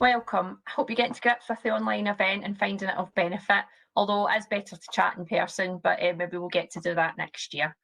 Welcome. I hope you're getting to grips with the online event and finding it of benefit, although it is better to chat in person, but maybe we'll get to do that next year.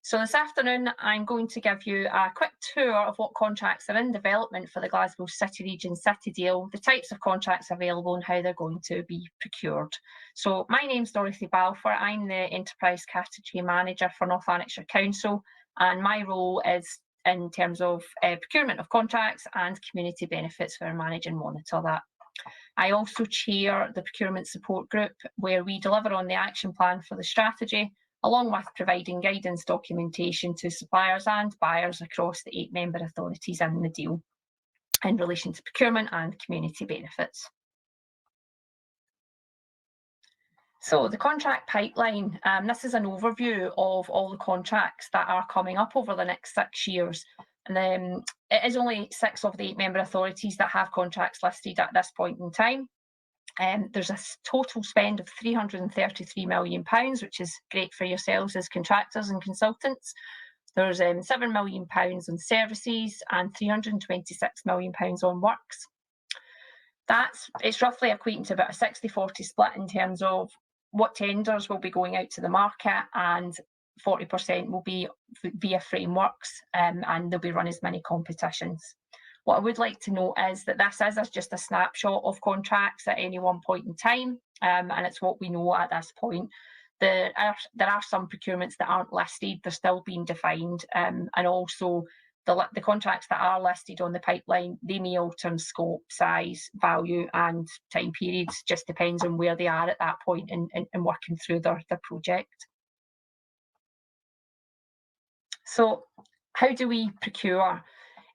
So this afternoon, I'm going to give you a quick tour of what contracts are in development for the Glasgow City Region City Deal, the types of contracts available and how they're going to be procured. So my name's Dorothy Balfour. I'm the Enterprise Category Manager for North Lanarkshire Council, and my role is in terms of procurement of contracts and community benefits, where I manage and monitor that. I also chair the Procurement Support Group, where we deliver on the action plan for the strategy, along with providing guidance documentation to suppliers and buyers across the 8 member authorities in the deal in relation to procurement and community benefits. So the contract pipeline, this is an overview of all the contracts that are coming up over the next 6 years. And it is only 6 of the 8 member authorities that have contracts listed at this point in time. There's a total spend of £333 million, which is great for yourselves as contractors and consultants. There's £7 million on services and £326 million on works. It's roughly equating to about a 60-40 split in terms of what tenders will be going out to the market, and 40% will be via frameworks, and they'll be run as many competitions. What I would like to note is that this is just a snapshot of contracts at any one point in time, and it's what we know at this point. There are some procurements that aren't listed, they're still being defined, and also the contracts that are listed on the pipeline, they may alter in scope, size, value and time periods, just depends on where they are at that point in working through their project. So how do we procure?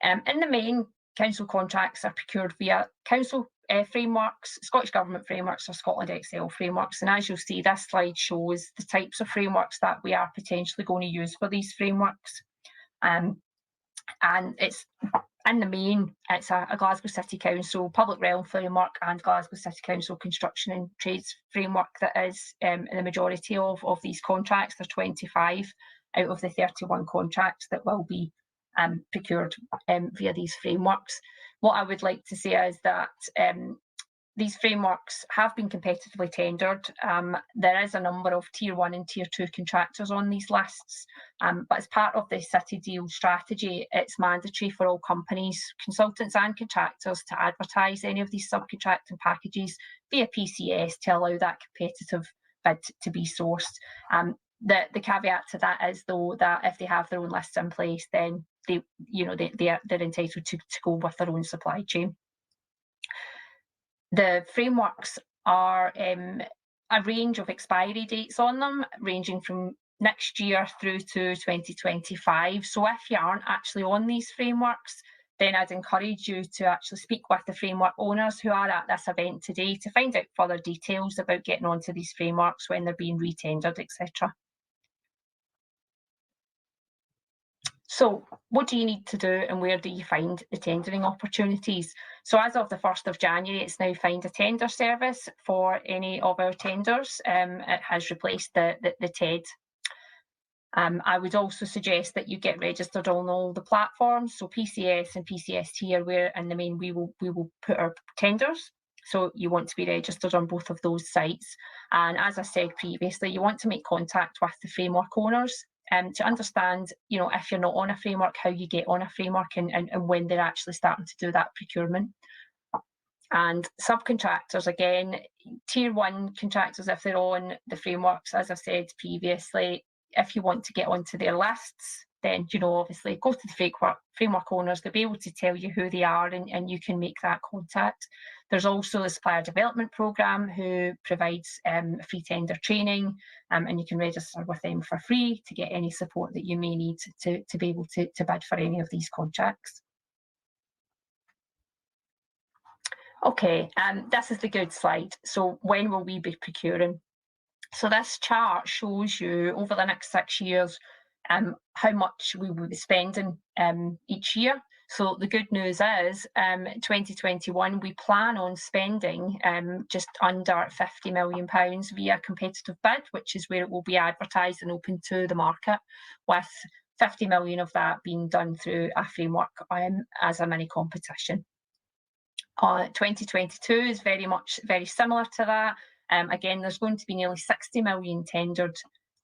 In the main, council contracts are procured via council frameworks, Scottish Government frameworks or Scotland Excel frameworks, and as you'll see, this slide shows the types of frameworks that we are potentially going to use for these frameworks. And it's in the main, it's a Glasgow City Council public realm framework and Glasgow City Council construction and trades framework that is in the majority of these contracts. There's 25 out of the 31 contracts that will be procured via these frameworks. What I would like to say is that these frameworks have been competitively tendered. There is a number of Tier 1 and Tier 2 contractors on these lists, but as part of the City Deal strategy, it's mandatory for all companies, consultants and contractors to advertise any of these subcontracting packages via PCS to allow that competitive bid to be sourced. The caveat to that is, though, that if they have their own lists in place, then they're entitled to go with their own supply chain. The frameworks are a range of expiry dates on them, ranging from next year through to 2025. So if you aren't actually on these frameworks, then I'd encourage you to actually speak with the framework owners who are at this event today to find out further details about getting onto these frameworks when they're being retendered, etc. So what do you need to do and where do you find the tendering opportunities? So as of the 1st of January, it's now Find a Tender service for any of our tenders. It has replaced the TED. I would also suggest that you get registered on all the platforms, so PCS and PCST are where in the main we will put our tenders. So you want to be registered on both of those sites. And as I said previously, you want to make contact with the framework owners to understand, if you're not on a framework, how you get on a framework and when they're actually starting to do that procurement. And subcontractors, again, Tier 1 contractors, if they're on the frameworks, as I said previously, if you want to get onto their lists, then, obviously go to the framework owners. They'll be able to tell you who they are and you can make that contact. There's also the Supplier Development Programme who provides free tender training, and you can register with them for free to get any support that you may need to be able to bid for any of these contracts. Okay, this is the good slide. So when will we be procuring? So this chart shows you over the next 6 years how much we will be spending each year. So the good news is 2021 we plan on spending just under £50 million via competitive bid, which is where it will be advertised and open to the market, with 50 million of that being done through a framework as a mini competition. 2022 is very similar to that. Again, there's going to be nearly 60 million tendered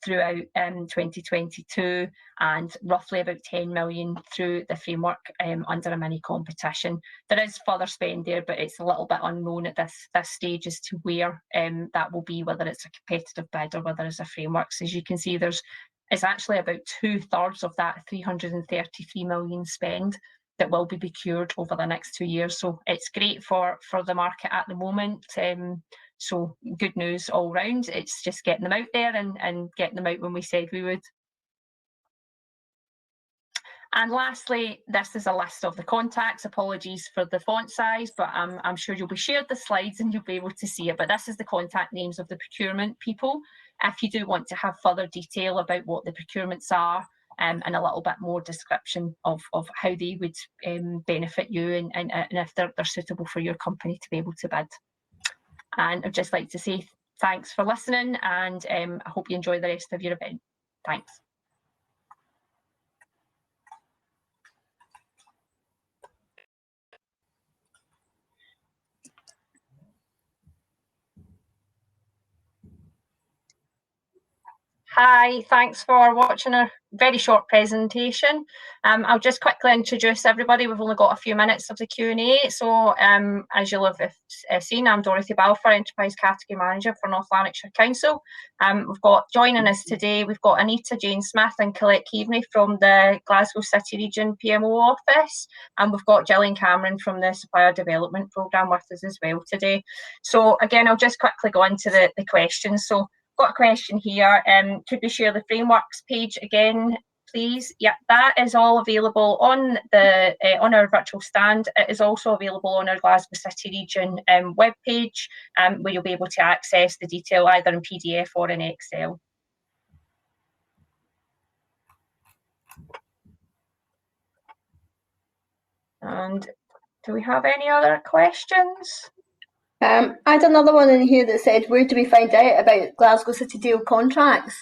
throughout 2022, and roughly about 10 million through the framework under a mini competition. There is further spend there, but it's a little bit unknown at this stage as to where that will be, whether it's a competitive bid or whether it's a framework. So as you can see, it's actually about 2/3 of that 333 million spend that will be procured over the next 2 years. So it's great for the market at the moment. So good news all round. It's just getting them out there and getting them out when we said we would. And lastly, this is a list of the contacts. Apologies for the font size, but I'm sure you'll be shared the slides and you'll be able to see it. But this is the contact names of the procurement people. If you do want to have further detail about what the procurements are, and a little bit more description of how they would benefit you and if they're suitable for your company to be able to bid. And I'd just like to say thanks for listening, and I hope you enjoy the rest of your event. Thanks. Hi, thanks for watching our very short presentation. I'll just quickly introduce everybody. We've only got a few minutes of the Q&A. So as you'll have seen, I'm Dorothy Balfour, Enterprise Category Manager for North Lanarkshire Council. We've got joining us today, we've got Anita Jane Smith and Colette Keaveny from the Glasgow City Region PMO office. And we've got Gillian Cameron from the Supplier Development Programme with us as well today. So again, I'll just quickly go into the questions. So got a question here. Could we share the frameworks page again, please? Yeah, that is all available on the on our virtual stand. It is also available on our Glasgow City Region webpage, where you'll be able to access the detail either in PDF or in Excel. And do we have any other questions? I had another one in here that said, where do we find out about Glasgow City Deal contracts?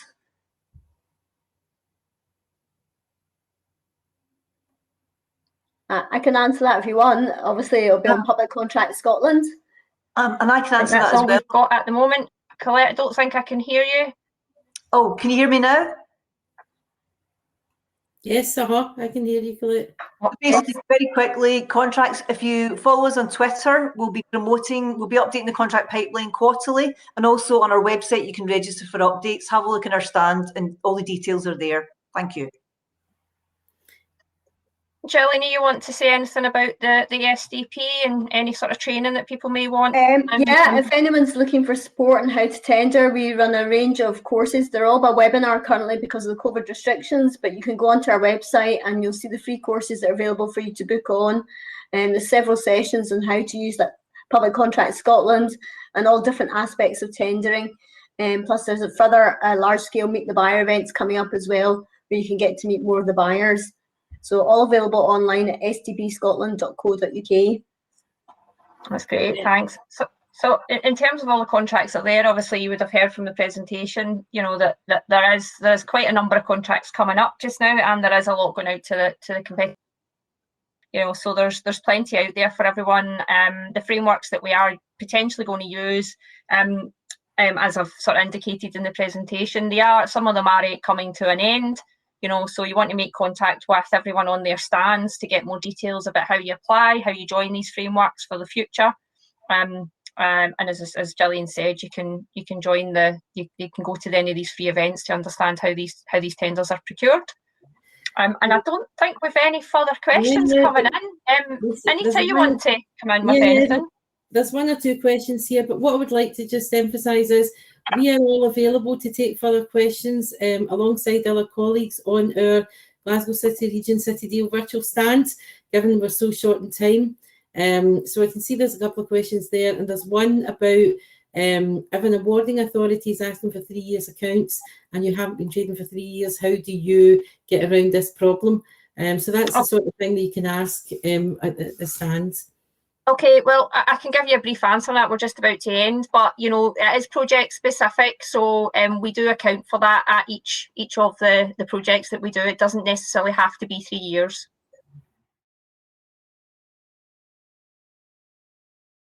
I can answer that if you want. Obviously, it'll be on Public Contract Scotland. And I can answer that as well. That's all we've got at the moment. Colette, I don't think I can hear you. Oh, can you hear me now? Yes, I can hear you, Colette. Basically, very quickly, contracts, if you follow us on Twitter, we'll be updating the contract pipeline quarterly, and also on our website you can register for updates. Have a look at our stand and all the details are there. Thank you. Gillian, you want to say anything about the SDP and any sort of training that people may want? Yeah, if anyone's looking for support on how to tender, we run a range of courses. They're all by webinar currently because of the COVID restrictions, but you can go onto our website and you'll see the free courses that are available for you to book on. And there's several sessions on how to use that Public Contract Scotland and all different aspects of tendering. Plus there's a further large-scale Meet the Buyer events coming up as well, where you can get to meet more of the buyers. So all available online at sdpscotland.co.uk. That's great, thanks. So in terms of all the contracts that are there, obviously you would have heard from the presentation, you know, that there's quite a number of contracts coming up just now, and there is a lot going out to the competitor. You know, so there's plenty out there for everyone. The frameworks that we are potentially going to use, as I've sort of indicated in the presentation, some of them are coming to an end. You know, so you want to make contact with everyone on their stands to get more details about how you apply, how you join these frameworks for the future. And as Gillian said, you can join you can go to any of these free events to understand how these tenders are procured. And I don't think we've any further questions coming in. Anita, you want to come in with anything? There's one or two questions here, but what I would like to just emphasise is we are all available to take further questions alongside other colleagues on our Glasgow City Region City Deal virtual stand, given we're so short in time. So I can see there's a couple of questions there, and there's one about if an awarding authority is asking for 3 years accounts and you haven't been trading for 3 years, how do you get around this problem? So that's the sort of thing that you can ask at the stand. Okay, well, I can give you a brief answer on that. We're just about to end, but you know, it is project specific, so we do account for that at each of the projects that we do. It doesn't necessarily have to be 3 years.